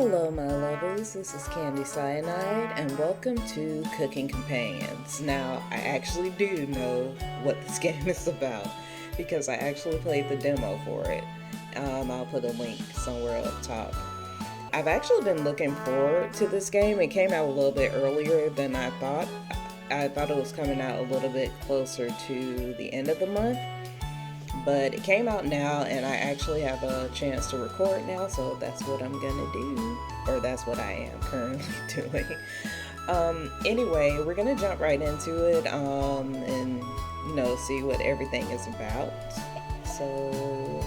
Hello, my lovelies. This is Candy Cyanide, and welcome to Cooking Companions. Now, I actually do know what this game is about because I actually played the demo for it. I'll put a link somewhere up top. I've actually been looking forward to this game. It came out a little bit earlier than I thought. I thought it was coming out a little bit closer to the end of the month. But it came out now, and I actually have a chance to record now, so that's what I'm gonna do. Or that's what I am currently doing. Anyway, we're gonna jump right into it, and, see what everything is about. So,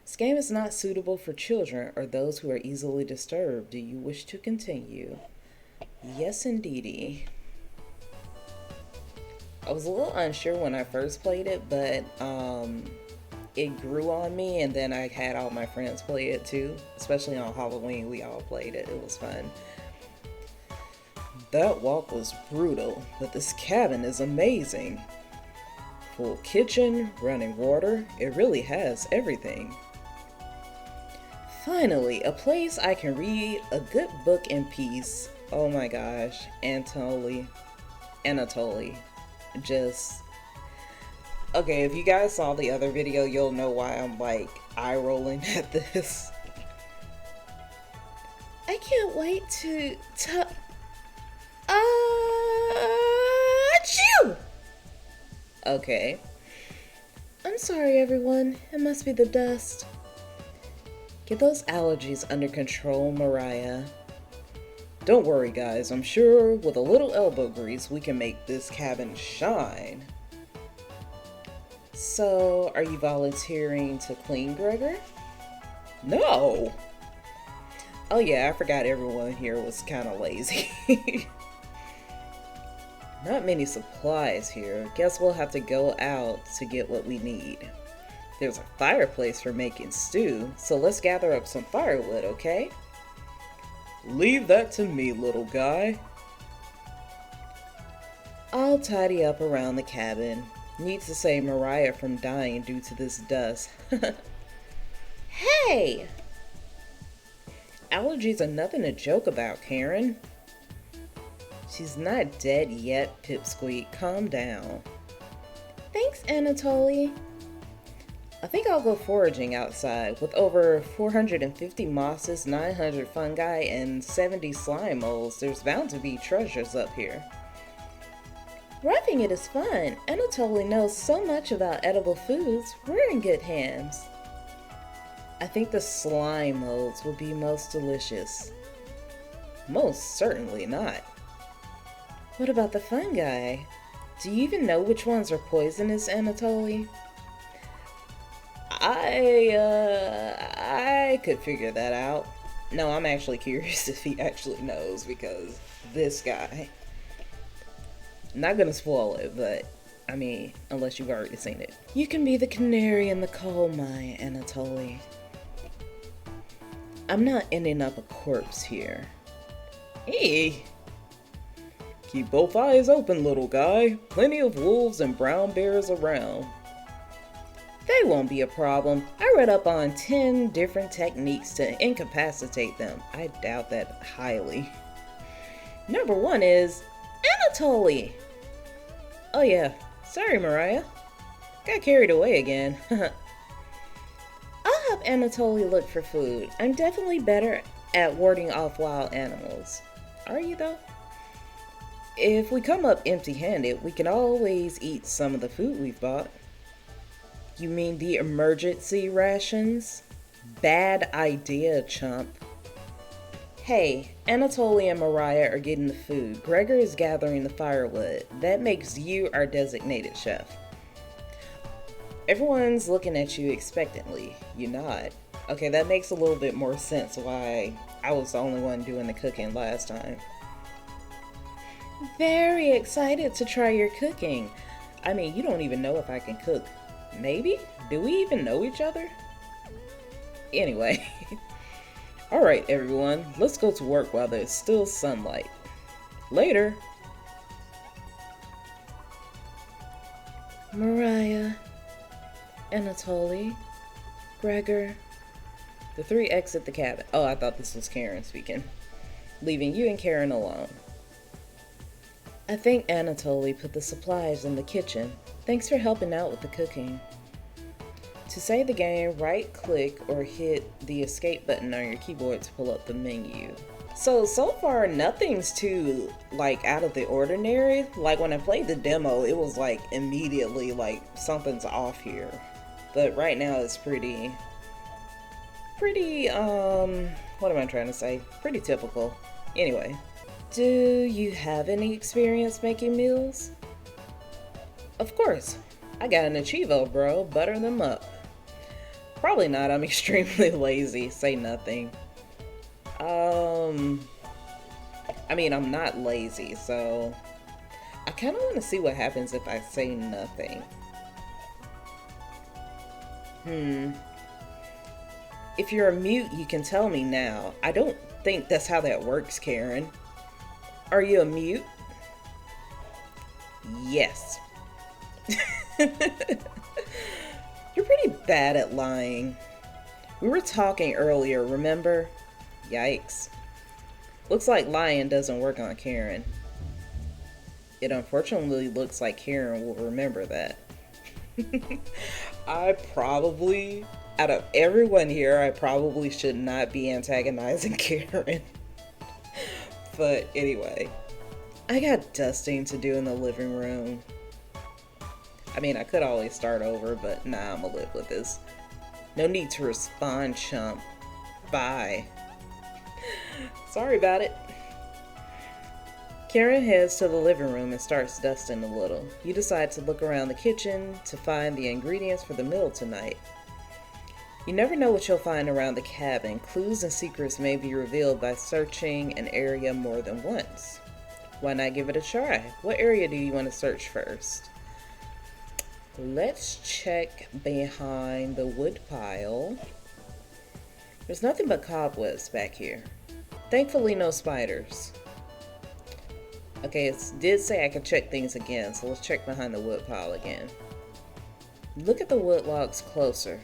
this game is not suitable for children or those who are easily disturbed. Do you wish to continue? Yes, indeedy. I was a little unsure when I first played it, but it grew on me, and then I had all my friends play it too. Especially on Halloween, we all played it. It was fun. That walk was brutal, but this cabin is amazing. Full kitchen, running water, it really has everything. Finally, a place I can read a good book in peace. Oh my gosh, Anatoly. Just okay, if you guys saw the other video, you'll know why I'm like eye rolling at this. I can't wait to achoo! Okay. I'm sorry, everyone. It must be the dust. Get those allergies under control, Mariah. Don't worry, guys. I'm sure with a little elbow grease, we can make this cabin shine. So, are you volunteering to clean, Gregor? No! Oh yeah, I forgot everyone here was kind of lazy. Not many supplies here. Guess we'll have to go out to get what we need. There's a fireplace for making stew, so let's gather up some firewood, okay? Leave that to me, little guy. I'll tidy up around the cabin. Need to save Mariah from dying due to this dust. Hey! Allergies are nothing to joke about, Karen. She's not dead yet, Pipsqueak. Calm down. Thanks, Anatoly. I think I'll go foraging outside. With over 450 mosses, 900 fungi, and 70 slime molds, there's bound to be treasures up here. Roughing it is fun. Anatoly knows so much about edible foods. We're in good hands. I think the slime molds will be most delicious. Most certainly not. What about the fungi? Do you even know which ones are poisonous, Anatoly? I could figure that out. No, I'm actually curious if he actually knows, because this guy. Not gonna spoil it, but I mean, unless you've already seen it. You can be the canary in the coal mine, Anatoly. I'm not ending up a corpse here. Hey! Keep both eyes open, little guy. Plenty of wolves and brown bears around. They won't be a problem. I read up on 10 different techniques to incapacitate them. I doubt that highly. Number 1 is Anatoly. Oh yeah, sorry Mariah. Got carried away again. I'll help Anatoly look for food. I'm definitely better at warding off wild animals. Are you though? If we come up empty-handed, we can always eat some of the food we've bought. You mean the emergency rations? Bad idea, chump. Hey, Anatoly and Mariah are getting the food. Gregor is gathering the firewood. That makes you our designated chef. Everyone's looking at you expectantly. You nod. Okay, that makes a little bit more sense why I was the only one doing the cooking last time. Very excited to try your cooking. I mean, you don't even know if I can cook. Maybe? Do we even know each other? Anyway. Alright, everyone. Let's go to work while there's still sunlight. Later. Mariah. Anatoly. Gregor. The three exit the cabin. Oh, I thought this was Karen speaking. Leaving you and Karen alone. I think Anatoly put the supplies in the kitchen. Thanks for helping out with the cooking. To save the game, right-click or hit the escape button on your keyboard to pull up the menu. So far, nothing's too, like, out of the ordinary. Like, when I played the demo, it was, like, immediately, like, something's off here. But right now, it's pretty, what am I trying to say? Pretty typical. Anyway. Do you have any experience making meals? Of course. I got an Achievo, bro. Butter them up. Probably not. I'm extremely lazy. Say nothing. I mean, I'm not lazy, so I kind of want to see what happens if I say nothing. If you're a mute, you can tell me now. I don't think that's how that works, Karen. Are you a mute? Yes. You're pretty bad at lying. We were talking earlier, remember? Yikes. Looks like lying doesn't work on Karen. It unfortunately looks like Karen will remember that. I probably, out of everyone here, I probably should not be antagonizing Karen. But anyway, I got dusting to do in the living room. I mean, I could always start over, but nah, I'm gonna live with this. No need to respond, chump. Bye. Sorry about it. Karen heads to the living room and starts dusting a little. You decide to look around the kitchen to find the ingredients for the meal tonight. You never know what you'll find around the cabin. Clues and secrets may be revealed by searching an area more than once. Why not give it a try? What area do you want to search first? Let's check behind the wood pile. There's nothing but cobwebs back here. Thankfully, no spiders. Okay, it did say I could check things again, so let's check behind the wood pile again. Look at the wood logs closer.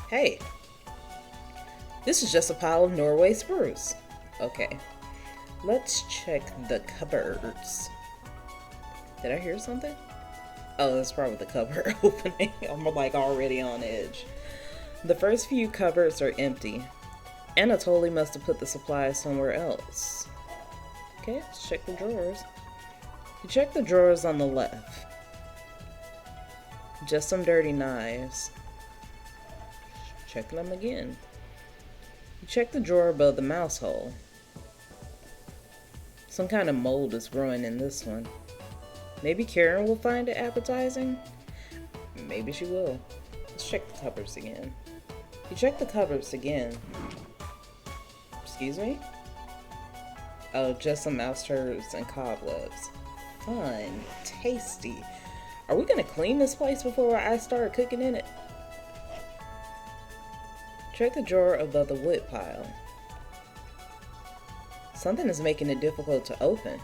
Hey, this is just a pile of Norway spruce. Okay, let's check the cupboards. Did I hear something? Oh, that's probably the cupboard opening. I'm like already on edge. The first few cupboards are empty. Anatoly must have put the supplies somewhere else. Okay, let's check the drawers. You check the drawers on the left. Just some dirty knives. Checking them again. You check the drawer above the mouse hole. Some kind of mold is growing in this one. Maybe Karen will find it appetizing? Maybe she will. Let's check the cupboards again. You check the cupboards again. Excuse me? Oh, just some mouse turds and cobwebs. Fun. Tasty. Are we gonna clean this place before I start cooking in it? Check the drawer above the wood pile. Something is making it difficult to open.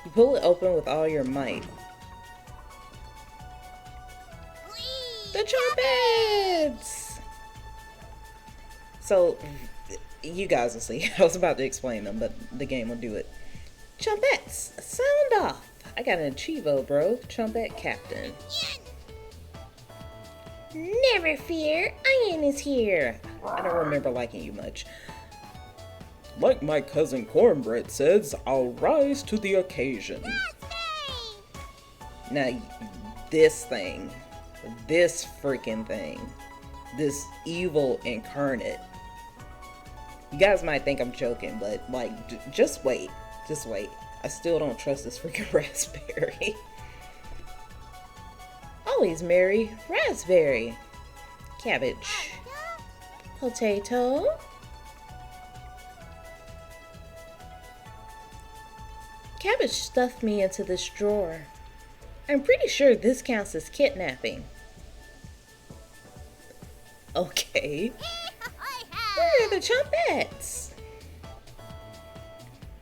You pull it open with all your might. The trumpets! So, you guys will see. I was about to explain them, but the game will do it. Trumpets! Sound off! I got an Achievo, bro. Trumpet Captain. Never fear, Ian is here. I don't remember liking you much. Like my cousin Cornbread says, I'll rise to the occasion. Now, this thing, this freaking thing, this evil incarnate. You guys might think I'm joking, but like, just wait. Just wait. I still don't trust this freaking raspberry. Always Mary. Raspberry. Cabbage. Potato. Cabbage stuffed me into this drawer. I'm pretty sure this counts as kidnapping. Okay. Where are the trumpets?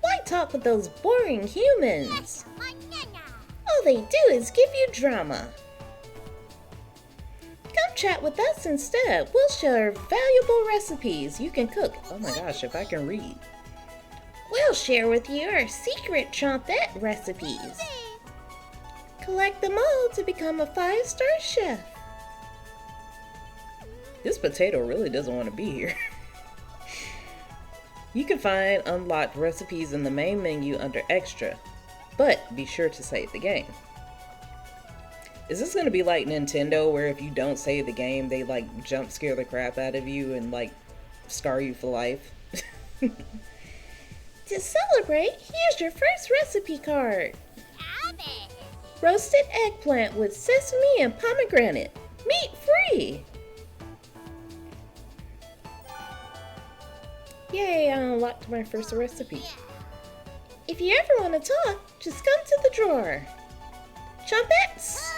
Why talk with those boring humans? All they do is give you drama. Come chat with us instead. We'll share valuable recipes you can cook. Oh my gosh, if I can read. We'll share with you our secret chompette recipes. Collect them all to become a 5-star chef. This potato really doesn't want to be here. You can find unlocked recipes in the main menu under Extra, but be sure to save the game. Is this going to be like Nintendo, where if you don't save the game, they like jump scare the crap out of you and like scar you for life? To celebrate, here's your first recipe card. Roasted eggplant with sesame and pomegranate. Meat free. Yay, I unlocked my first recipe. If you ever want to talk, just come to the drawer. Chompettes,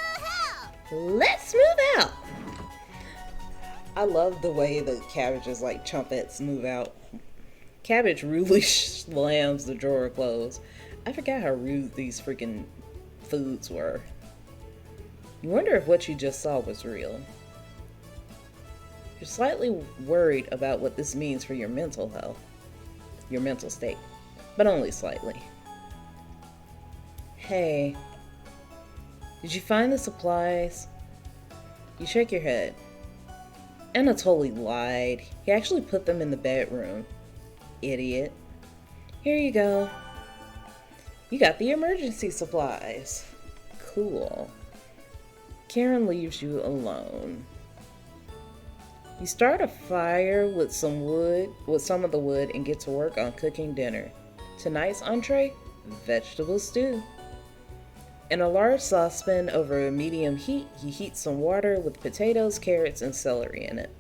let's move out. I love the way the cabbages like chompettes move out. Cabbage rudely slams the drawer closed. I forgot how rude these freaking foods were. You wonder if what you just saw was real. You're slightly worried about what this means for your mental health, your mental state, but only slightly. Hey, did you find the supplies? You shake your head. Anatoly lied. He actually put them in the bedroom. Idiot. Here you go. You got the emergency supplies. Cool. Karen leaves you alone. You start a fire with some of the wood, and get to work on cooking dinner. Tonight's entree, vegetable stew. In a large saucepan over a medium heat, you heat some water with potatoes, carrots, and celery in it.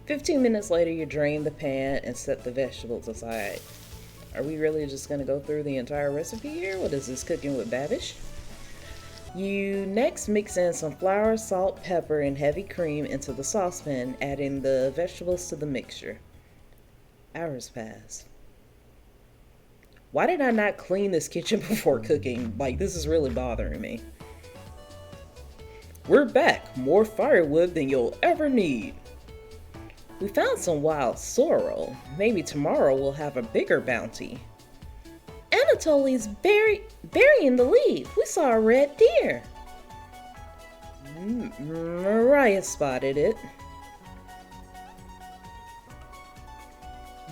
15 minutes later, you drain the pan and set the vegetables aside. Are we really just going to go through the entire recipe here? What is this, cooking with Babish? You next mix in some flour, salt, pepper, and heavy cream into the saucepan, adding the vegetables to the mixture. Hours pass. Why did I not clean this kitchen before cooking? Like, this is really bothering me. We're back. More firewood than you'll ever need. We found some wild sorrel. Maybe tomorrow we'll have a bigger bounty. Anatoly's burying the lead. We saw a red deer. Mariah spotted it.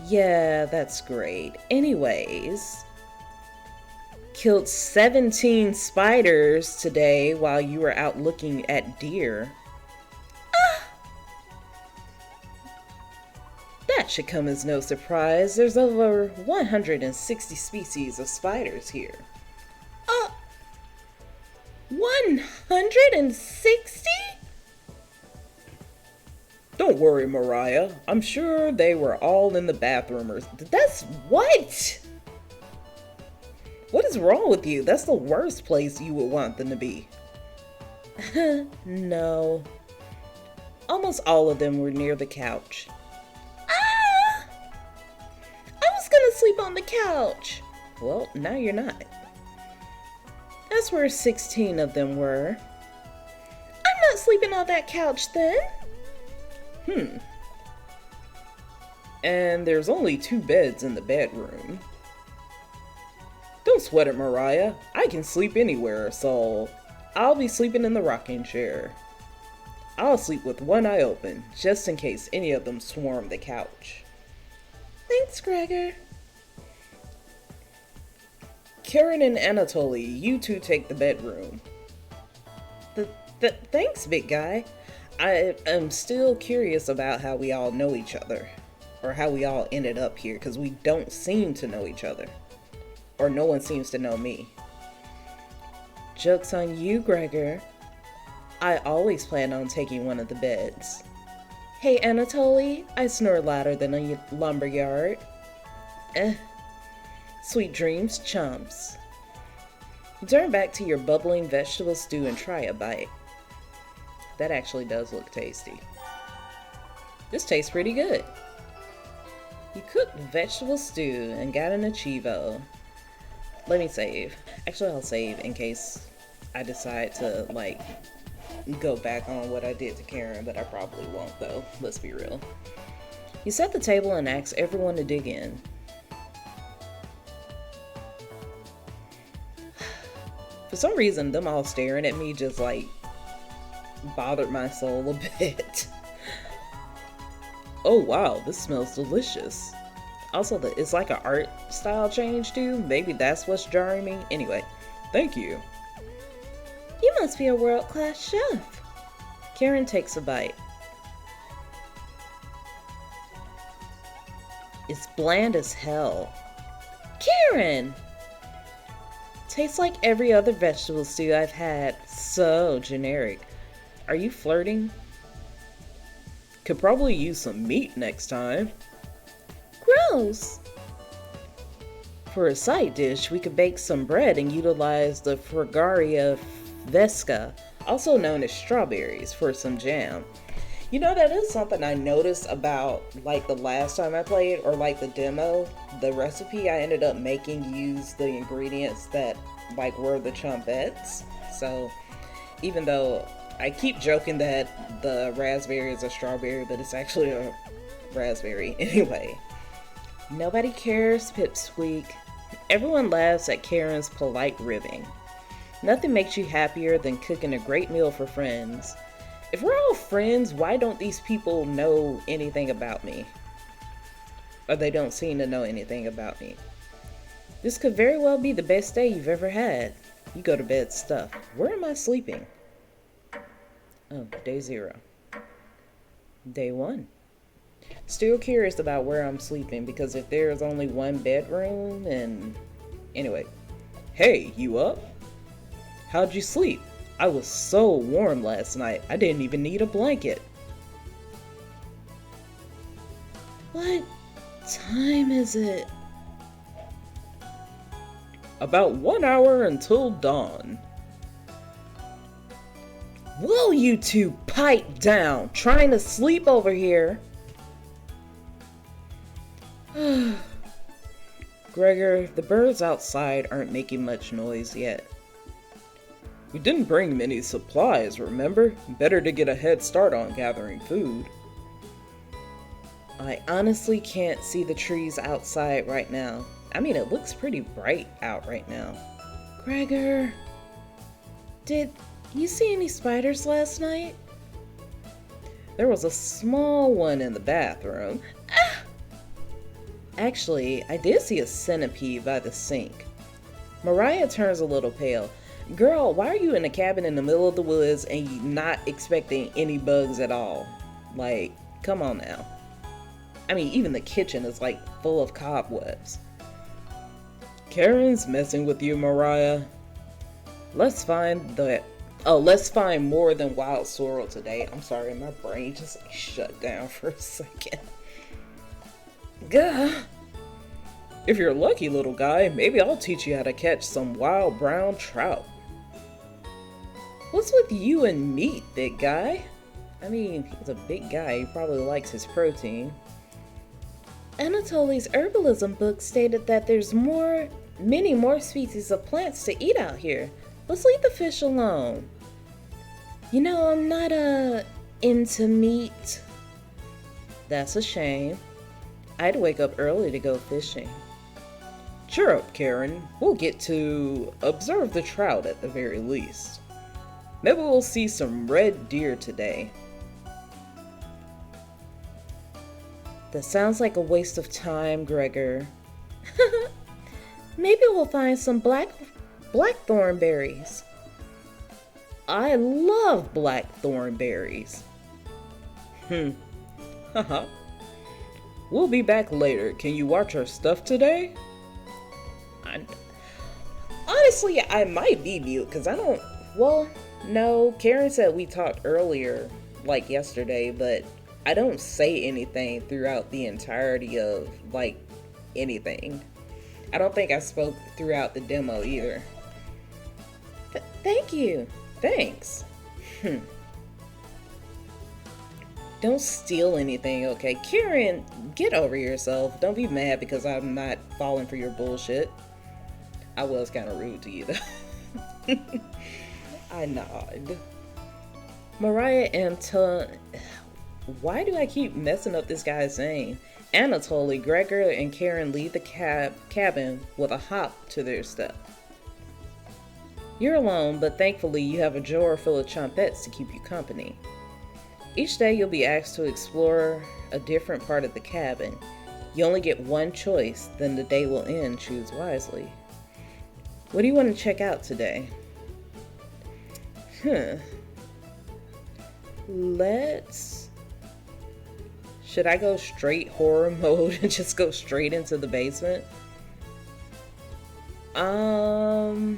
Yeah, that's great. Anyways, killed 17 spiders today while you were out looking at deer. That should come as no surprise. There's over 160 species of spiders here. 160? Don't worry, Mariah. I'm sure they were all in the bathroom or... That's what? What is wrong with you? That's the worst place you would want them to be. No. Almost all of them were near the couch. I was gonna sleep on the couch. Well, now you're not. That's where 16 of them were. I'm not sleeping on that couch then. And there's only 2 beds in the bedroom. Don't sweat it, Mariah. I can sleep anywhere, so I'll be sleeping in the rocking chair. I'll sleep with one eye open, just in case any of them swarm the couch. Thanks, Gregor. Karen and Anatoly, you two take the bedroom. Thanks, big guy. I am still curious about how we all know each other. Or how we all ended up here, because we don't seem to know each other. Or no one seems to know me. Joke's on you, Gregor. I always plan on taking one of the beds. Hey, Anatoly, I snore louder than a lumberyard. Sweet dreams, chumps. You turn back to your bubbling vegetable stew and try a bite. That actually does look tasty. This tastes pretty good. You cooked vegetable stew and got an achievo. Let me save. Actually, I'll save in case I decide to, like, go back on what I did to Karen, but I probably won't though. Let's be real. You set the table and asked everyone to dig in. For some reason, them all staring at me just like bothered my soul a bit. Oh wow, this smells delicious. Also, it's like an art style change too. Maybe that's what's jarring me. Anyway, thank you. You must be a world-class chef. Karen takes a bite. It's bland as hell. Karen! Tastes like every other vegetable stew I've had. So generic. Are you flirting? Could probably use some meat next time. Gross! For a side dish, we could bake some bread and utilize the Fragaria vesca, also known as strawberries, for some jam. You know, that is something I noticed about like the last time I played, or like the demo. The recipe I ended up making used the ingredients that like were the chumbettes. So even though I keep joking that the raspberry is a strawberry, but it's actually a raspberry anyway. Nobody cares, Pipsqueak. Everyone laughs at Karen's polite ribbing. Nothing makes you happier than cooking a great meal for friends. If we're all friends, why don't these people know anything about me? Or they don't seem to know anything about me. This could very well be the best day you've ever had. You go to bed stuffed. Where am I sleeping? Oh, day 0. Day 1. Still curious about where I'm sleeping, because if there's only one bedroom, and anyway. Hey, you up? How'd you sleep? I was so warm last night, I didn't even need a blanket. What time is it? About 1 hour until dawn. Will you two pipe down? Trying to sleep over here. Gregor, the birds outside aren't making much noise yet. We didn't bring many supplies, remember? Better to get a head start on gathering food. I honestly can't see the trees outside right now. I mean, it looks pretty bright out right now. Gregor, did you see any spiders last night? There was a small one in the bathroom. Ah! Actually, I did see a centipede by the sink. Mariah turns a little pale. Girl, why are you in a cabin in the middle of the woods and you not expecting any bugs at all? Like, come on now. I mean, even the kitchen is like full of cobwebs. Karen's messing with you, Mariah. Let's find more than wild sorrel today. I'm sorry, my brain just like shut down for a second. Gah. If you're lucky, little guy, maybe I'll teach you how to catch some wild brown trout. What's with you and meat, big guy? I mean, he's a big guy. He probably likes his protein. Anatoly's herbalism book stated that there's many more species of plants to eat out here. Let's leave the fish alone. You know, I'm not into meat. That's a shame. I'd wake up early to go fishing. Cheer up, Karen. We'll get to observe the trout at the very least. Maybe we'll see some red deer today. That sounds like a waste of time, Gregor. Maybe we'll find some blackthorn berries. I love blackthorn berries. Haha. We'll be back later. Can you watch our stuff today? Honestly, I might be mute because I don't. Well, no. Karen said we talked earlier, like yesterday, but I don't say anything throughout the entirety of like anything. I don't think I spoke throughout the demo either. Thank you. Thanks. Don't steal anything, okay? Karen, get over yourself. Don't be mad because I'm not falling for your bullshit. I was kind of rude to you, though. I nod. Mariah Why do I keep messing up this guy's name? Anatoly, Gregor, and Karen leave the cabin with a hop to their step. You're alone, but thankfully you have a drawer full of chompettes to keep you company. Each day you'll be asked to explore a different part of the cabin. You only get one choice, then the day will end. Choose wisely. What do you want to check out today? Should I go straight horror mode and just go straight into the basement? I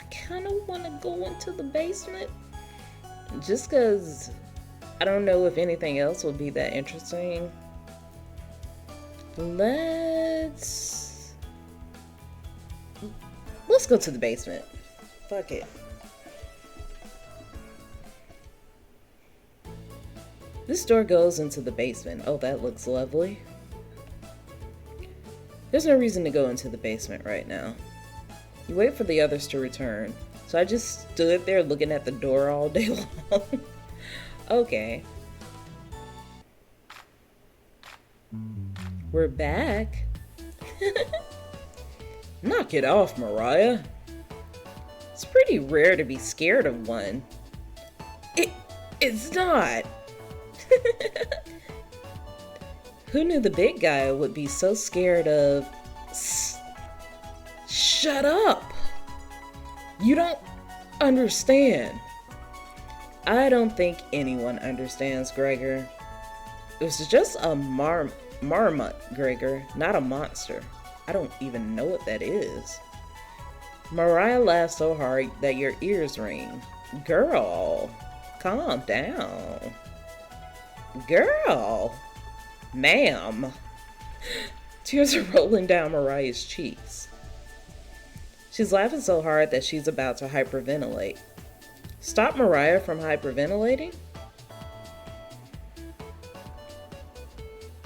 kind of want to go into the basement just because I don't know if anything else will be that interesting. Let's go to the basement. Fuck it. This door goes into the basement. Oh, that looks lovely. There's no reason to go into the basement right now. You wait for the others to return. So I just stood there looking at the door all day long. Okay. We're back. Knock it off, Mariah. It's pretty rare to be scared of one. It's not. Who knew the big guy would be so scared of... Shut up! You don't understand. I don't think anyone understands, Gregor. It was just a marmot, Gregor, not a monster. I don't even know what that is. Mariah laughed so hard that your ears ring. Girl, calm down. Girl, ma'am. Tears are rolling down Mariah's cheeks. She's laughing so hard that she's about to hyperventilate. Stop Mariah from hyperventilating?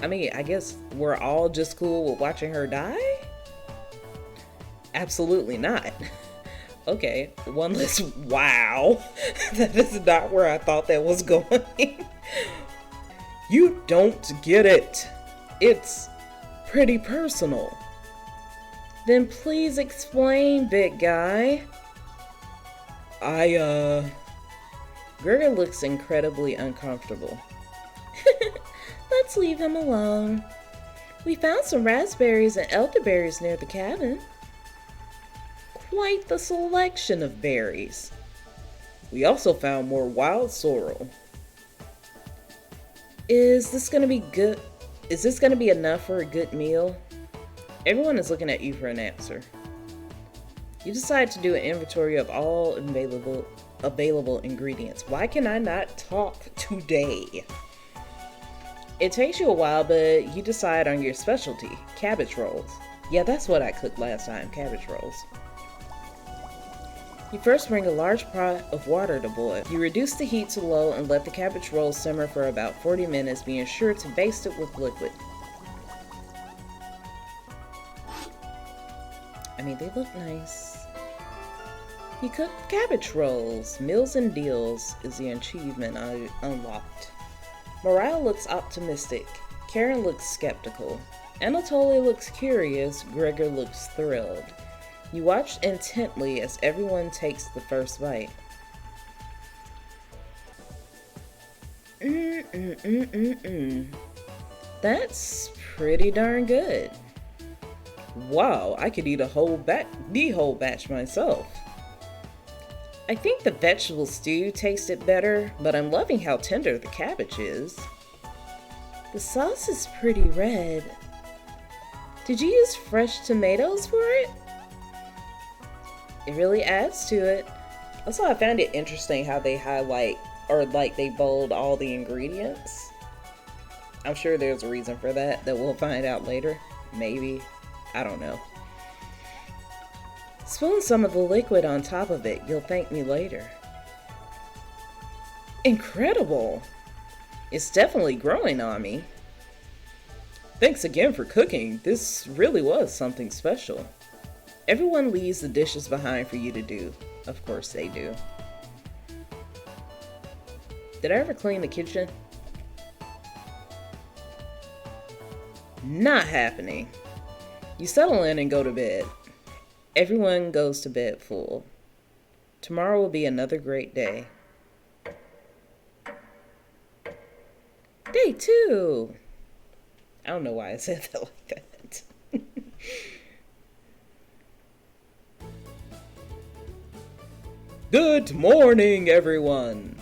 I mean, I guess we're all just cool with watching her die? Absolutely not. Okay, one less wow. That is not where I thought that was going. You don't get it. It's pretty personal. Then please explain, big guy. Gregor looks incredibly uncomfortable. Let's leave him alone. We found some raspberries and elderberries near the cabin. Quite the selection of berries. We also found more wild sorrel. Is this gonna be good? Is this gonna be enough for a good meal? Everyone is looking at you for an answer. You decide to do an inventory of all available ingredients. Why can I not talk today? It takes you a while, but you decide on your specialty, cabbage rolls. Yeah, that's what I cooked last time, cabbage rolls. You first bring a large pot of water to boil. You reduce the heat to low and let the cabbage rolls simmer for about 40 minutes, being sure to baste it with liquid. I mean, they look nice. You cook cabbage rolls. Meals and deals is the achievement I unlocked. Mariah looks optimistic. Karen looks skeptical. Anatoly looks curious. Gregor looks thrilled. You watch intently as everyone takes the first bite. That's pretty darn good. Wow, I could eat the whole batch myself. I think the vegetable stew tasted better, but I'm loving how tender the cabbage is. The sauce is pretty red. Did you use fresh tomatoes for it? It really adds to it. Also, I found it interesting how they highlight, or like they bold all the ingredients. I'm sure there's a reason for that we'll find out later. Maybe. I don't know. Spoon some of the liquid on top of it. You'll thank me later. Incredible! It's definitely growing on me. Thanks again for cooking. This really was something special. Everyone leaves the dishes behind for you to do. Of course they do. Did I ever clean the kitchen? Not happening. You settle in and go to bed. Everyone goes to bed full. Tomorrow will be another great day. Day 2. I don't know why I said that like that. Good morning, everyone.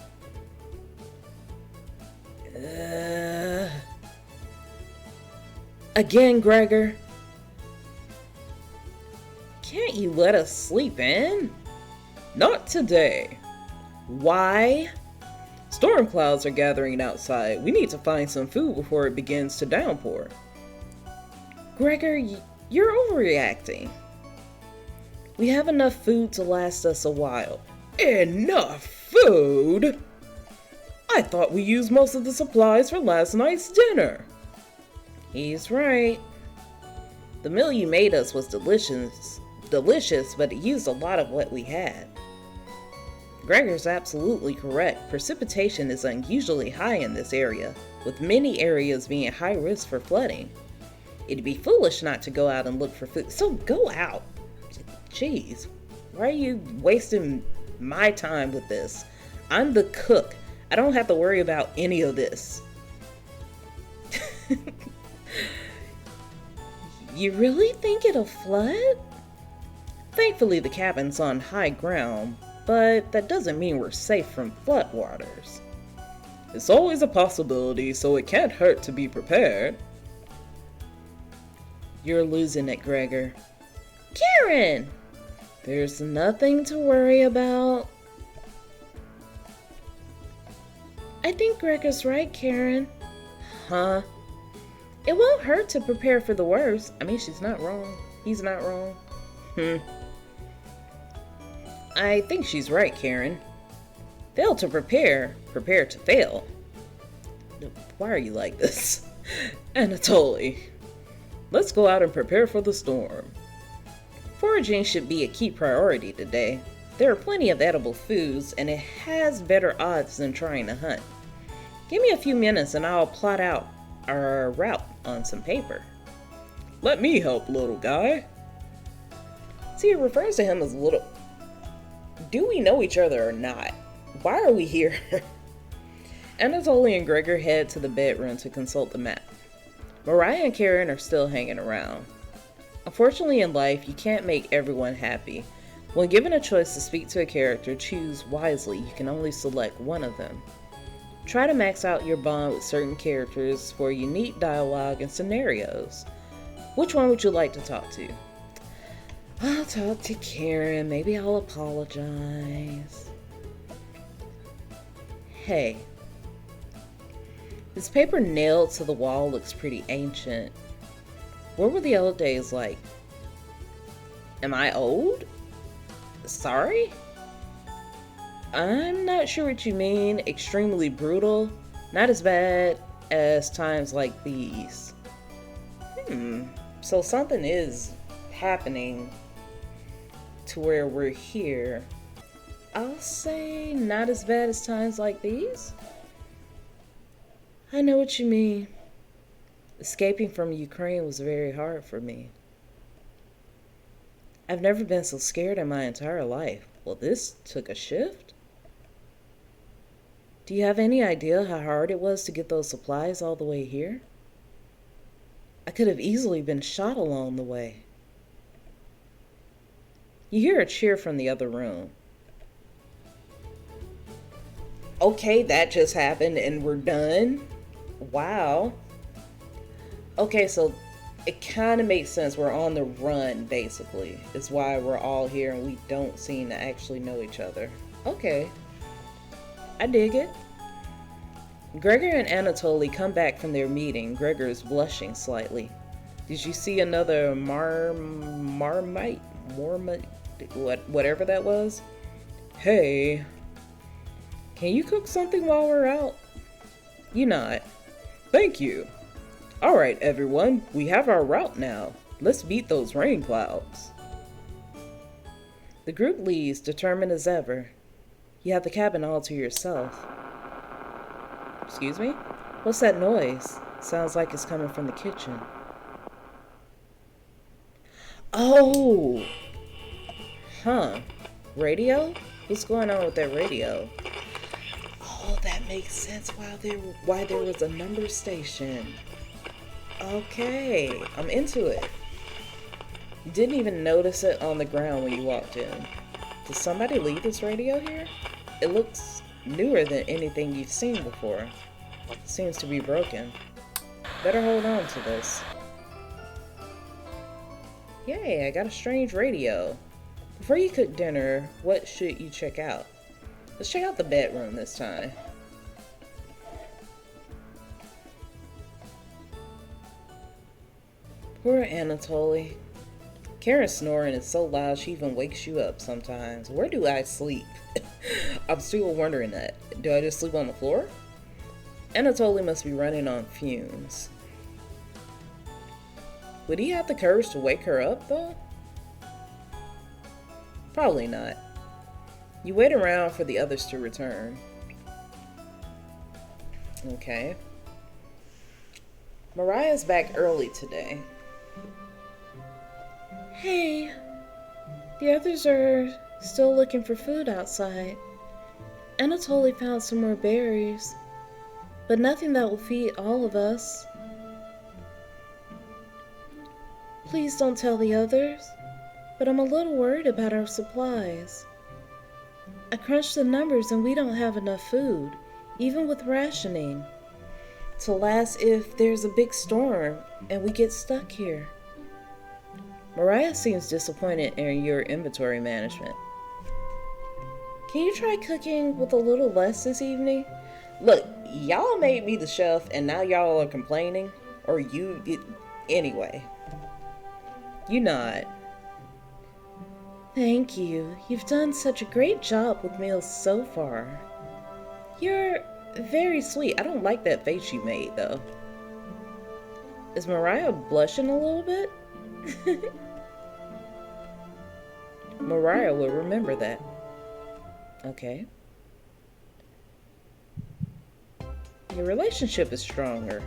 Again, Gregor? Can't you let us sleep in? Not today. Why? Storm clouds are gathering outside. We need to find some food before it begins to downpour. Gregor, you're overreacting. We have enough food to last us a while. Enough food? I thought we used most of the supplies for last night's dinner. He's right. The meal you made us was delicious, but it used a lot of what we had. Gregor's absolutely correct. Precipitation is unusually high in this area, with many areas being high risk for flooding. It'd be foolish not to go out and look for food, so go out. Jeez, why are you wasting my time with this? I'm the cook. I don't have to worry about any of this. You really think it'll flood? Thankfully, the cabin's on high ground, but that doesn't mean we're safe from floodwaters. It's always a possibility, so it can't hurt to be prepared. You're losing it, Gregor. Karen! There's nothing to worry about. I think Gregor's right, Karen. Huh? It won't hurt to prepare for the worst. I mean, she's not wrong. He's not wrong. I think she's right, Karen. Fail to prepare, prepare to fail. Why are you like this? Anatoly, let's go out and prepare for the storm. Foraging should be a key priority today. There are plenty of edible foods, and it has better odds than trying to hunt. Give me a few minutes and I'll plot out our route on some paper. Let me help, little guy. See, it refers to him as little. Do we know each other or not? Why are we here? Anatoly and Gregor head to the bedroom to consult the map. Mariah and Karen are still hanging around. Unfortunately, in life, you can't make everyone happy. When given a choice to speak to a character, choose wisely. You can only select one of them. Try to max out your bond with certain characters for unique dialogue and scenarios. Which one would you like to talk to? I'll talk to Karen. Maybe I'll apologize. Hey. This paper nailed to the wall looks pretty ancient. What were the old days like? Am I old? Sorry? I'm not sure what you mean. Extremely brutal. Not as bad as times like these. So something is happening to where we're here. I'll say not as bad as times like these. I know what you mean. Escaping from Ukraine was very hard for me. I've never been so scared in my entire life. Well, this took a shift. Do you have any idea how hard it was to get those supplies all the way here? I could have easily been shot along the way. You hear a cheer from the other room. Okay, that just happened and we're done. Wow. Okay, so it kind of makes sense. We're on the run, basically. It's why we're all here and we don't seem to actually know each other. Okay. I dig it. Gregor and Anatoly come back from their meeting. Gregor is blushing slightly. Did you see another marmite, whatever that was? Hey. Can you cook something while we're out? You nod. Thank you. All right, everyone, we have our route now. Let's beat those rain clouds. The group leaves, determined as ever. You have the cabin all to yourself. Excuse me? What's that noise? Sounds like it's coming from the kitchen. Oh! Huh. Radio? What's going on with that radio? Oh, that makes sense why there was a number station. Okay, I'm into it. You didn't even notice it on the ground when you walked in. Did somebody leave this radio here? It looks newer than anything you've seen before. It seems to be broken. Better hold on to this. Yay, I got a strange radio. Before you cook dinner, what should you check out? Let's check out the bedroom this time. Poor Anatoly. Karen's snoring is so loud she even wakes you up sometimes. Where do I sleep? I'm still wondering that. Do I just sleep on the floor? Anatoly must be running on fumes. Would he have the courage to wake her up, though? Probably not. You wait around for the others to return. Okay. Mariah's back early today. Hey, the others are still looking for food outside. Anatoly found some more berries, but nothing that will feed all of us. Please don't tell the others, but I'm a little worried about our supplies. I crunched the numbers and we don't have enough food, even with rationing, to last if there's a big storm and we get stuck here. Mariah seems disappointed in your inventory management. Can you try cooking with a little less this evening? Look, y'all made me the chef and now y'all are complaining? Or anyway. You nod. Thank you. You've done such a great job with meals so far. You're very sweet. I don't like that face you made, though. Is Mariah blushing a little bit? Mariah will remember that. Okay. Your relationship is stronger.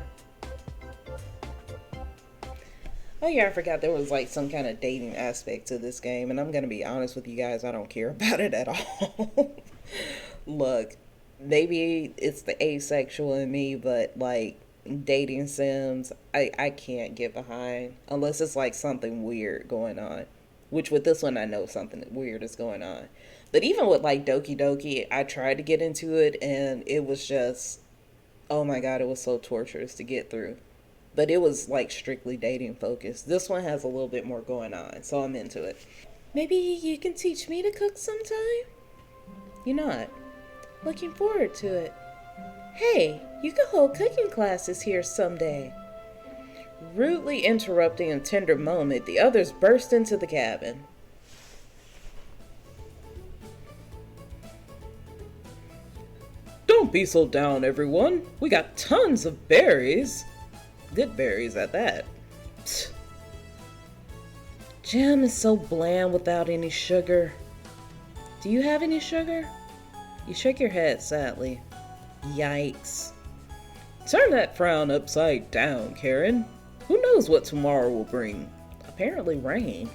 Oh yeah, I forgot there was like some kind of dating aspect to this game, and I'm gonna be honest with you guys, I don't care about it at all. Look, maybe it's the asexual in me, but like dating sims, I can't get behind unless it's like something weird going on. Which with this one I know something weird is going on. But even with like Doki Doki, I tried to get into it and it was just, oh my god, it was so torturous to get through. But it was like strictly dating focused. This one has a little bit more going on, so I'm into it. Maybe you can teach me to cook sometime? You're not. Looking forward to it. Hey, you can hold cooking classes here someday. Rudely interrupting a tender moment, the others burst into the cabin. Don't be so down, everyone. We got tons of berries. Good berries at that. Psst. Jam is so bland without any sugar. Do you have any sugar? You shake your head sadly. Yikes. Turn that frown upside down, Karen. Who knows what tomorrow will bring? Apparently rain.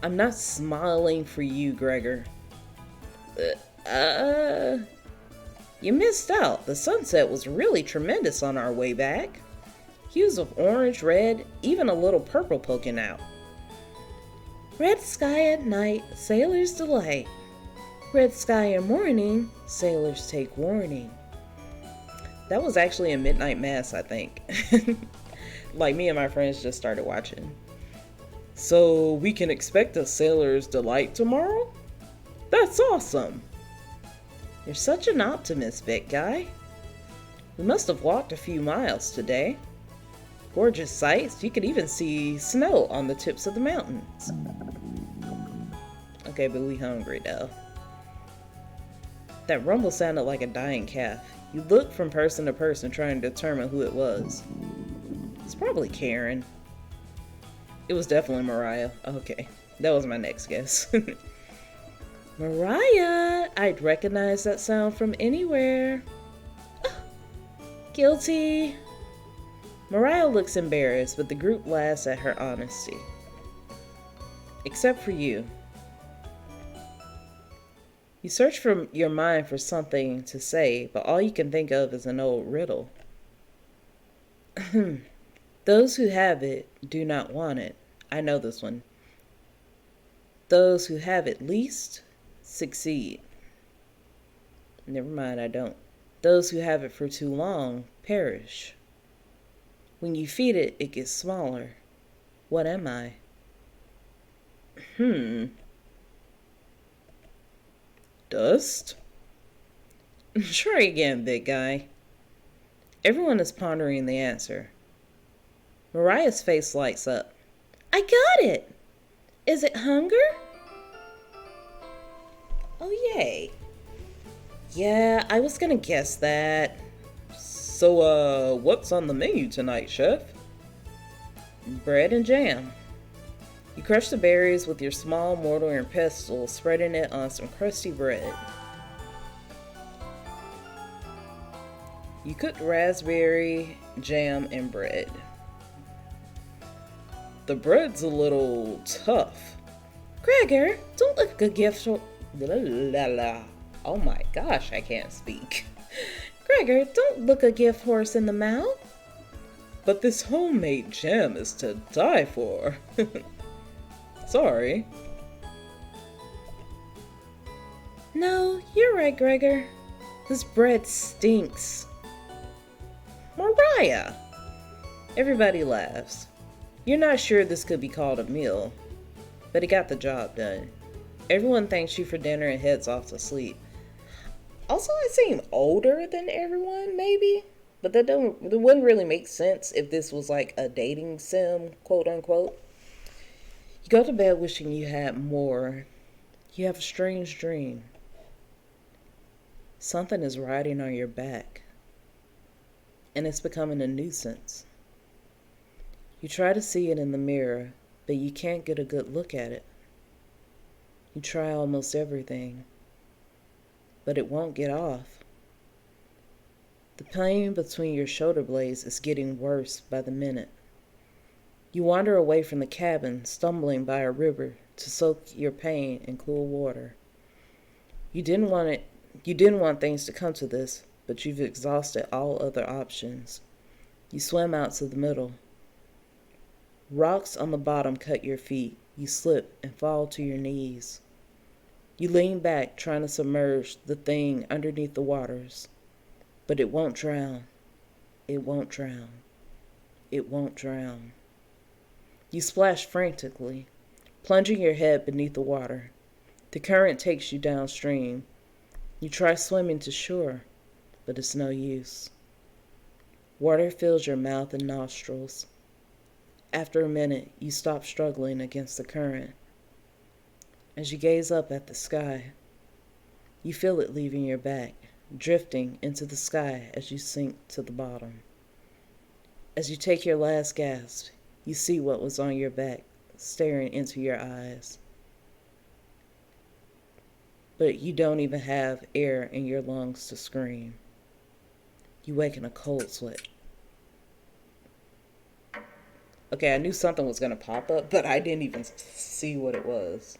I'm not smiling for you, Gregor. You missed out. The sunset was really tremendous on our way back. Hues of orange, red, even a little purple poking out. Red sky at night, sailors delight. Red sky in morning, sailors take warning. That was actually a midnight mass, I think. Like me and my friends just started watching. So we can expect a sailor's delight tomorrow? That's awesome. You're such an optimist, big guy. We must have walked a few miles today. Gorgeous sights. You could even see snow on the tips of the mountains. Okay, but we hungry though. That rumble sounded like a dying calf. You looked from person to person trying to determine who it was. It's probably Karen. It was definitely Mariah. Okay. That was my next guess. Mariah, I'd recognize that sound from anywhere. Guilty. Mariah looks embarrassed, but the group laughs at her honesty. Except for you. You search for your mind for something to say, but all you can think of is an old riddle. Those who have it do not want it. I know this one. Those who have it least succeed. Never mind, I don't. Those who have it for too long perish. When you feed it, it gets smaller. What am I? Dust? Try again, big guy. Everyone is pondering the answer. Mariah's face lights up. I got it! Is it hunger? Oh, yay. Yeah, I was gonna guess that. So, what's on the menu tonight, Chef? Bread and jam. You crush the berries with your small mortar and pestle, spreading it on some crusty bread. You cooked raspberry, jam, and bread. The bread's a little tough. Gregor, don't look a gift. Oh my gosh, I can't speak. Gregor, don't look a gift horse in the mouth. But this homemade jam is to die for. Sorry. No, you're right, Gregor. This bread stinks. Mariah! Everybody laughs. You're not sure this could be called a meal, but it got the job done. Everyone thanks you for dinner and heads off to sleep. Also, I seem older than everyone, maybe? But that wouldn't really make sense if this was like a dating sim, quote unquote. You go to bed wishing you had more. You have a strange dream. Something is riding on your back, and it's becoming a nuisance. You try to see it in the mirror, but you can't get a good look at it. You try almost everything, but it won't get off. The pain between your shoulder blades is getting worse by the minute. You wander away from the cabin, stumbling by a river to soak your pain in cool water. You didn't want things to come to this, but you've exhausted all other options. You swim out to the middle. Rocks on the bottom cut your feet. You slip and fall to your knees. You lean back, trying to submerge the thing underneath the waters. But it won't drown. It won't drown. It won't drown. You splash frantically, plunging your head beneath the water. The current takes you downstream. You try swimming to shore, but it's no use. Water fills your mouth and nostrils. After a minute, you stop struggling against the current. As you gaze up at the sky, you feel it leaving your back, drifting into the sky as you sink to the bottom. As you take your last gasp, you see what was on your back, staring into your eyes. But you don't even have air in your lungs to scream. You wake in a cold sweat. Okay, I knew something was going to pop up, but I didn't even see what it was.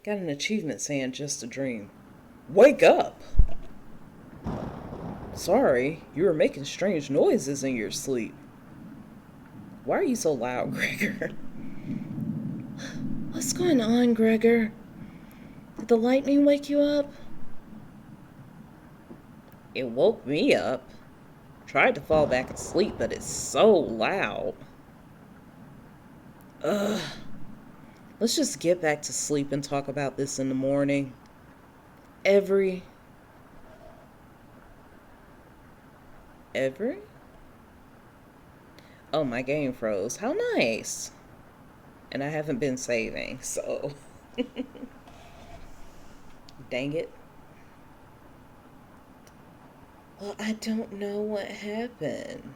Got an achievement saying just a dream. Wake up! Sorry, you were making strange noises in your sleep. Why are you so loud, Gregor? What's going on, Gregor? Did the lightning wake you up? It woke me up. Tried to fall back asleep, but it's so loud. Ugh. Let's just get back to sleep and talk about this in the morning. Every? Oh, my game froze. How nice. And I haven't been saving, so. Dang it. Well, I don't know what happened.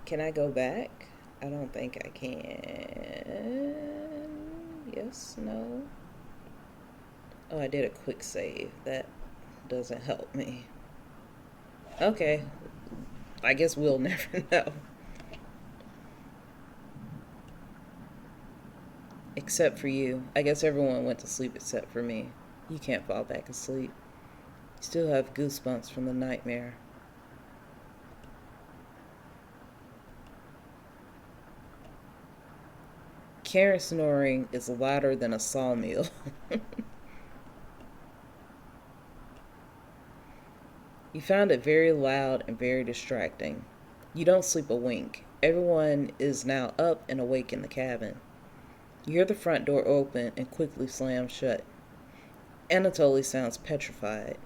Can I go back? I don't think I can. Yes, no. Oh, I did a quick save. That doesn't help me. Okay. I guess we'll never know. Except for you. I guess everyone went to sleep except for me. You can't fall back asleep. You still have goosebumps from the nightmare. Karen's snoring is louder than a sawmill. You found it very loud and very distracting. You don't sleep a wink. Everyone is now up and awake in the cabin. You hear the front door open and quickly slam shut. Anatoly sounds petrified.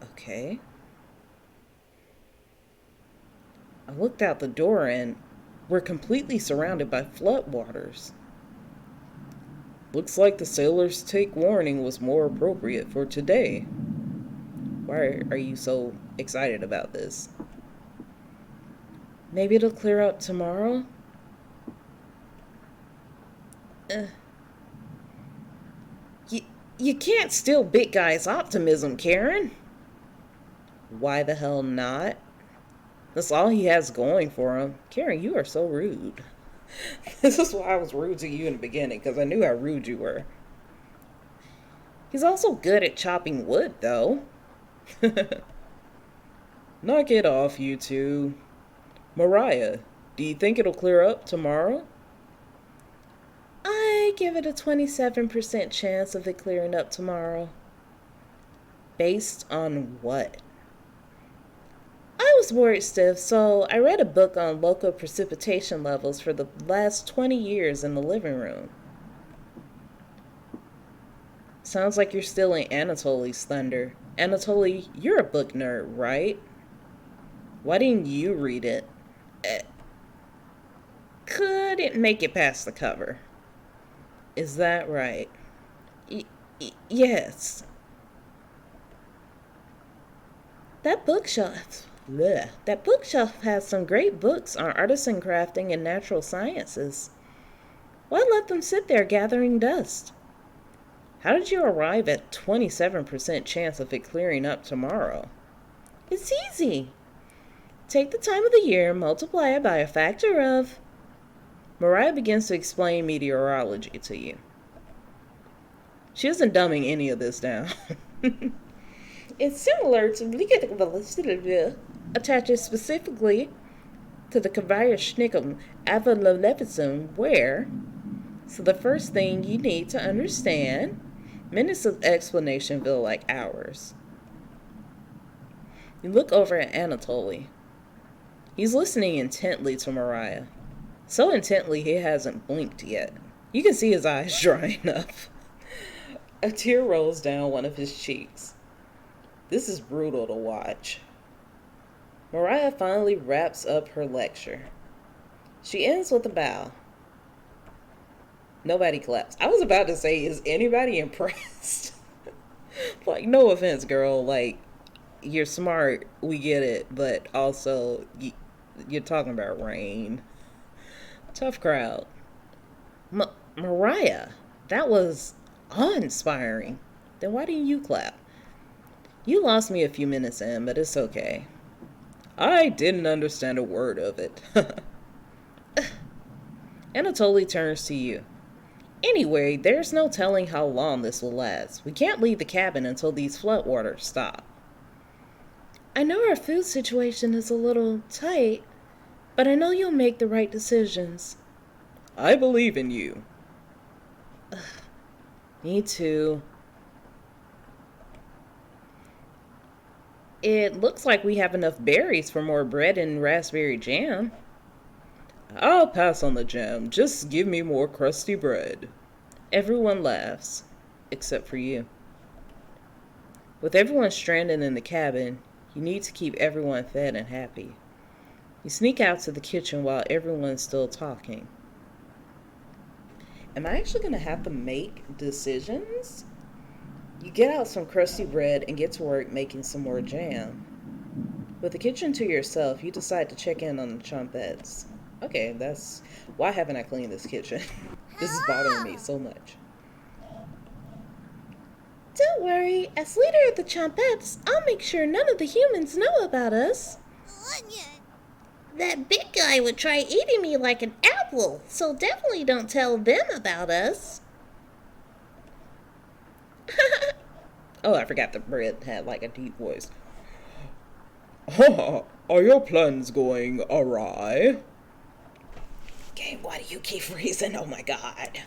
Okay. I looked out the door and we're completely surrounded by floodwaters. Looks like the sailor's take warning was more appropriate for today. Why are you so excited about this? Maybe it'll clear up tomorrow? You can't steal big guy's optimism, Karen. Why the hell not? That's all he has going for him. Karen, you are so rude. This is why I was rude to you in the beginning, because I knew how rude you were. He's also good at chopping wood, though. Knock it off, you two. Mariah, do you think it'll clear up tomorrow? I give it a 27% chance of it clearing up tomorrow. Based on what? I was bored stiff, so I read a book on local precipitation levels for the last 20 years in the living room. Sounds like you're stealing Anatoly's thunder. Anatoly, you're a book nerd, right? Why didn't you read it? Couldn't make it past the cover. Is that right? Yes. That bookshelf has some great books on artisan crafting and natural sciences. Why let them sit there gathering dust? How did you arrive at 27% chance of it clearing up tomorrow? It's easy. Take the time of the year, multiply it by a factor of... Mariah begins to explain meteorology to you. She isn't dumbing any of this down. It's similar to attaches specifically to the Kavaya-Schnickum Avalolevism, where... So the first thing you need to understand, minutes of explanation feel like hours. You look over at Anatoly. He's listening intently to Mariah. So intently he hasn't blinked yet. You can see his eyes drying up. A tear rolls down one of his cheeks. This is brutal to watch. Mariah finally wraps up her lecture. She ends with a bow. Nobody claps. I was about to say, is anybody impressed? Like, no offense, girl. Like, you're smart. We get it. But also, you're talking about rain. Tough crowd. Mariah, that was awe-inspiring. Then why didn't you clap? You lost me a few minutes in, but it's okay. I didn't understand a word of it. Anatoly turns to you. Anyway, there's no telling how long this will last. We can't leave the cabin until these floodwaters stop. I know our food situation is a little tight, but I know you'll make the right decisions. I believe in you. Me too. It looks like we have enough berries for more bread and raspberry jam. I'll pass on the jam. Just give me more crusty bread. Everyone laughs, except for you. With everyone stranded in the cabin, you need to keep everyone fed and happy. You sneak out to the kitchen while everyone's still talking. Am I actually going to have to make decisions? You get out some crusty bread and get to work making some more jam. With the kitchen to yourself, you decide to check in on the chompettes. Okay, that's... Why haven't I cleaned this kitchen? This is bothering me so much. Don't worry, as leader of the Chompettes, I'll make sure none of the humans know about us. That big guy would try eating me like an apple, so definitely don't tell them about us. Oh, I forgot the bread had like a deep voice. Are your plans going awry? Game, why do you keep freezing? Oh my god.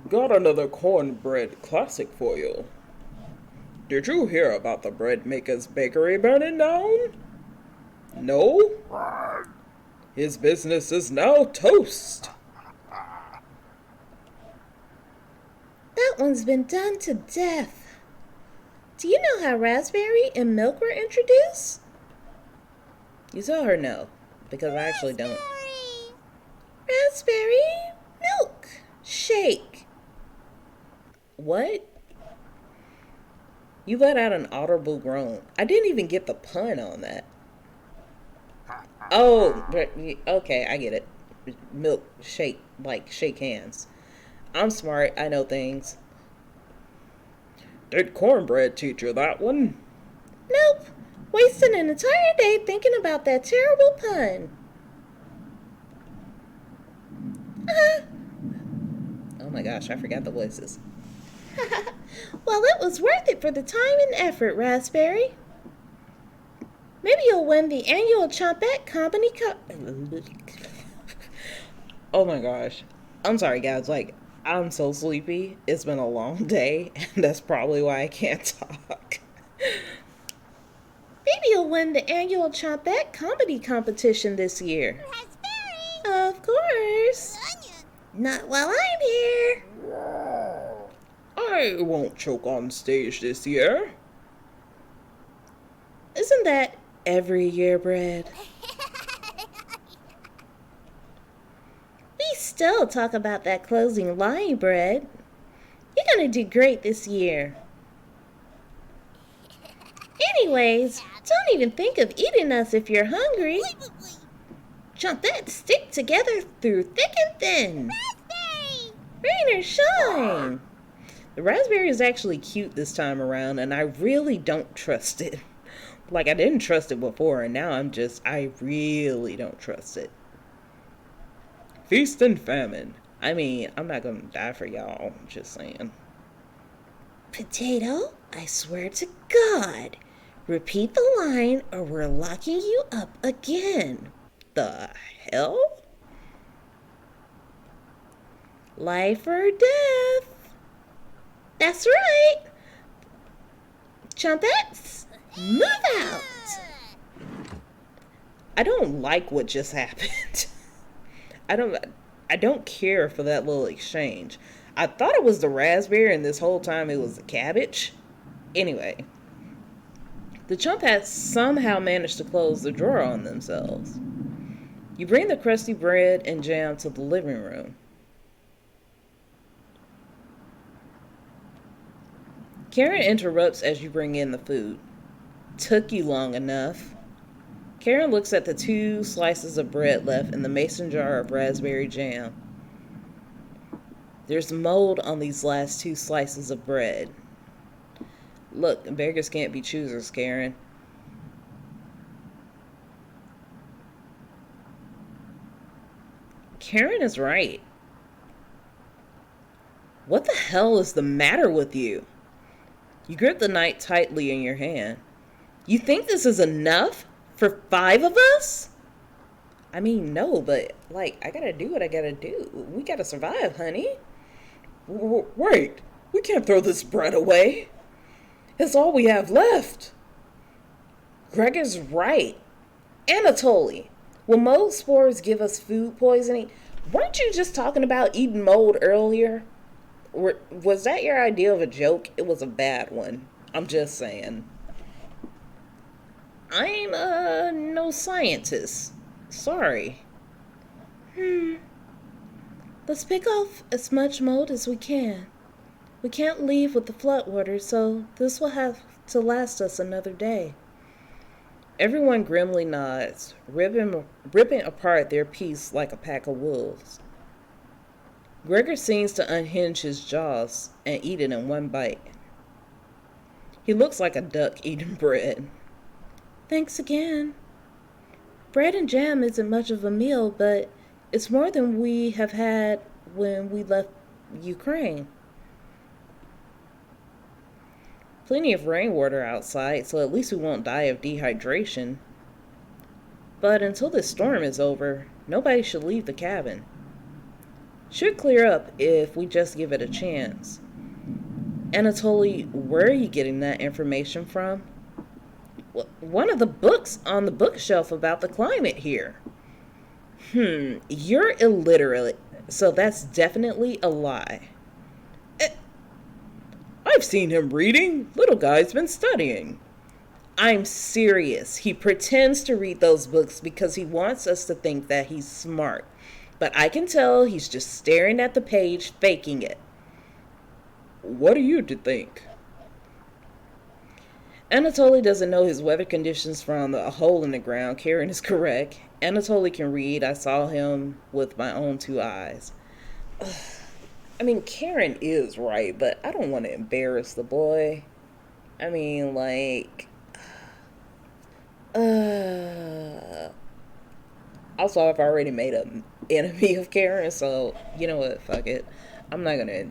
Got another cornbread classic for you. Did you hear about the bread maker's bakery burning down? No? His business is now toast. That one's been done to death. Do you know how raspberry and milk were introduced? You tell her no, because I actually don't. Raspberry milk shake. What? You let out an audible groan. I didn't even get the pun on that. Oh, okay, I get it. Milk shake, like shake hands. I'm smart, I know things. Did cornbread teach you that one? Nope. Wasting an entire day thinking about that terrible pun. Oh my gosh, I forgot the voices. Well, it was worth it for the time and effort, Raspberry. Maybe you'll win the annual Chompette Company Oh my gosh. I'm sorry, guys. Like, I'm so sleepy. It's been a long day, and that's probably why I can't talk. Maybe you'll win the annual Chompette Comedy Competition this year. Raspberry! Of course. Not while I'm here. I won't choke on stage this year. Isn't that every year, Bread? We still talk about that closing line, Bread. You're gonna do great this year. Anyways, don't even think of eating us if you're hungry. Chompettes stick together through thick and thin. Raspberry! Rain or shine. The raspberry is actually cute this time around, and I really don't trust it. Like, I didn't trust it before, and now I really don't trust it. Feast and famine. I mean, I'm not gonna die for y'all, I'm just saying. Potato, I swear to God, repeat the line or we're locking you up again. The hell? Life or death. That's right. Chompettes, move out. I don't like what just happened. I don't care for that little exchange. I thought it was the raspberry, and this whole time it was the cabbage. Anyway, the Chompettes somehow managed to close the drawer on themselves. You bring the crusty bread and jam to the living room. Karen interrupts as you bring in the food. Took you long enough. Karen looks at the 2 slices of bread left in the mason jar of raspberry jam. There's mold on these last 2 slices of bread. Look, beggars can't be choosers, Karen. Karen is right. What the hell is the matter with you? You grip the knife tightly in your hand. You think this is enough for 5 of us? I mean, no, but, like, I gotta do what I gotta do. We gotta survive, honey. Wait, we can't throw this bread away. It's all we have left. Greg is right. Anatoly, will mold spores give us food poisoning? Weren't you just talking about eating mold earlier? Was that your idea of a joke? It was a bad one. I'm just saying. I'm no scientist. Sorry. Let's pick off as much mold as we can. We can't leave with the floodwaters, so this will have to last us another day. Everyone grimly nods, ripping apart their piece like a pack of wolves. Gregor seems to unhinge his jaws and eat it in one bite. He looks like a duck eating bread. Thanks again. Bread and jam isn't much of a meal, but it's more than we have had when we left Ukraine. Plenty of rainwater outside, so at least we won't die of dehydration. But until this storm is over, nobody should leave the cabin. Should clear up if we just give it a chance. Anatoly, where are you getting that information from? One of the books on the bookshelf about the climate here. You're illiterate, so that's definitely a lie. I've seen him reading. Little guy's been studying. I'm serious. He pretends to read those books because he wants us to think that he's smart. But I can tell he's just staring at the page, faking it. What are you to think? Anatoly doesn't know his weather conditions from a hole in the ground. Karen is correct. Anatoly can read. I saw him with my own two eyes. I mean, Karen is right, but I don't want to embarrass the boy. I mean, like... Also, I've already made an enemy of Karen, so you know what? Fuck it. I'm not going to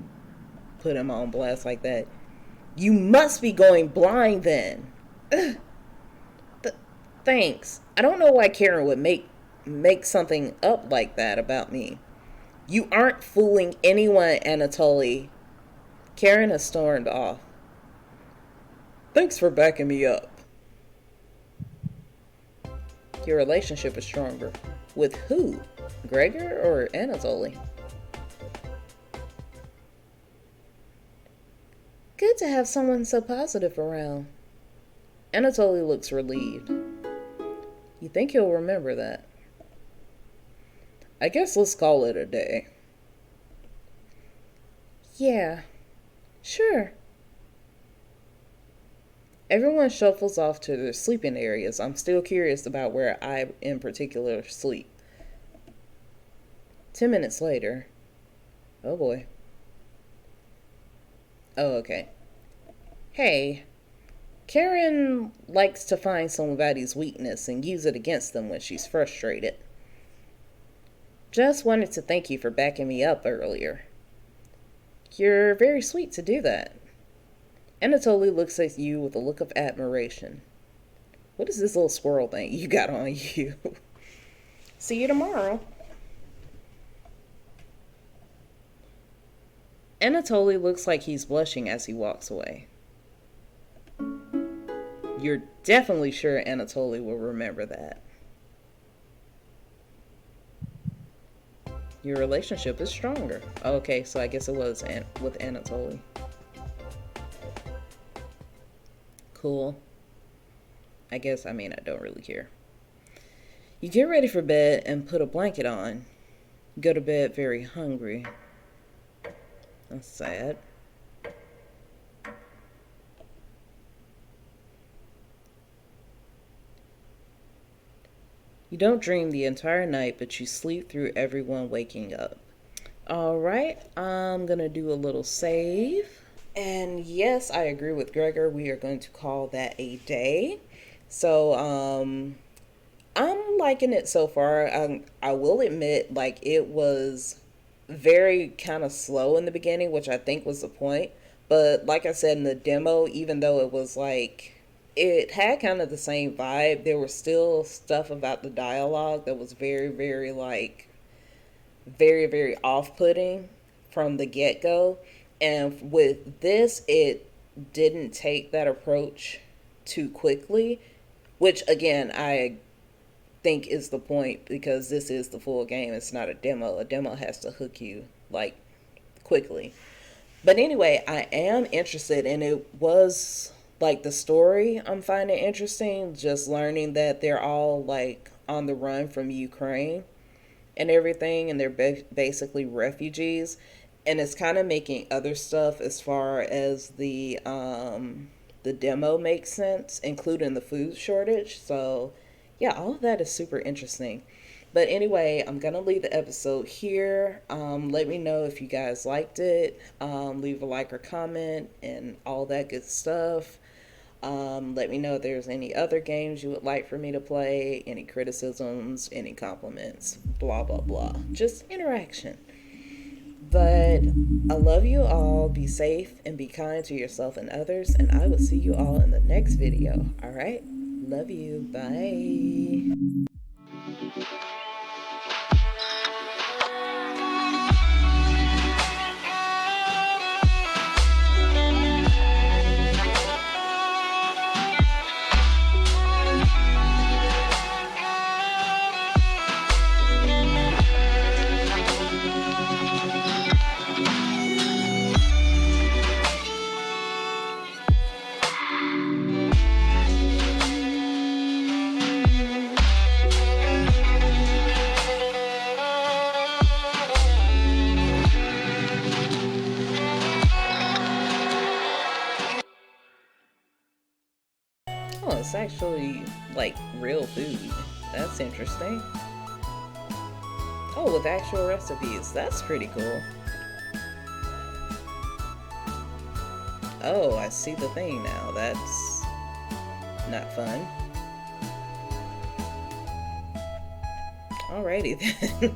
put him on blast like that. You must be going blind then. Thanks. I don't know why Karen would make something up like that about me. You aren't fooling anyone, Anatoly. Karen has stormed off. Thanks for backing me up. Your relationship is stronger. With who? Gregor or Anatoly? Good to have someone so positive around. Anatoly looks relieved. You think he'll remember that? I guess let's call it a day. Yeah, sure. Everyone shuffles off to their sleeping areas. I'm still curious about where I, in particular, sleep. 10 minutes later. Oh boy. Oh, okay. Hey, Karen likes to find somebody's weakness and use it against them when she's frustrated. Just wanted to thank you for backing me up earlier. You're very sweet to do that. Anatoly looks at you with a look of admiration. What is this little squirrel thing you got on you? See you tomorrow. Anatoly looks like he's blushing as he walks away. You're definitely sure Anatoly will remember that. Your relationship is stronger. Okay, so I guess it was with Anatoly. Cool. I don't really care. You get ready for bed and put a blanket on. You go to bed very hungry. That's sad. You don't dream the entire night, but you sleep through everyone waking up. Alright, I'm gonna do a little save. And yes, I agree with Gregor. We are going to call that a day. So, I'm liking it so far. I will admit, like, it was very kind of slow in the beginning, which I think was the point. But like I said in the demo, even though it was like, it had kind of the same vibe, there was still stuff about the dialogue that was very, very, like, very, very off-putting from the get-go. And with this, it didn't take that approach too quickly, which, again, I think is the point, because this is the full game. It's not a demo. A demo has to hook you, like, quickly. But anyway, I am interested, and it was, like, the story I'm finding interesting, just learning that they're all, like, on the run from Ukraine and everything, and they're basically refugees. and it's kind of making other stuff as far as the demo makes sense, including the food shortage. So yeah, all of that is super interesting. But anyway, I'm gonna leave the episode here. Let me know if you guys liked it. Leave a like or comment and all that good stuff. Let me know if there's any other games you would like for me to play, any criticisms, any compliments, blah, blah, blah. Just interaction. But I love you all. Be safe and be kind to yourself and others. And I will see you all in the next video. All right? Love you. Bye. Oh, it's actually like real food. That's interesting. Oh, with actual recipes. That's pretty cool. Oh, I see the thing now. That's not fun. Alrighty then.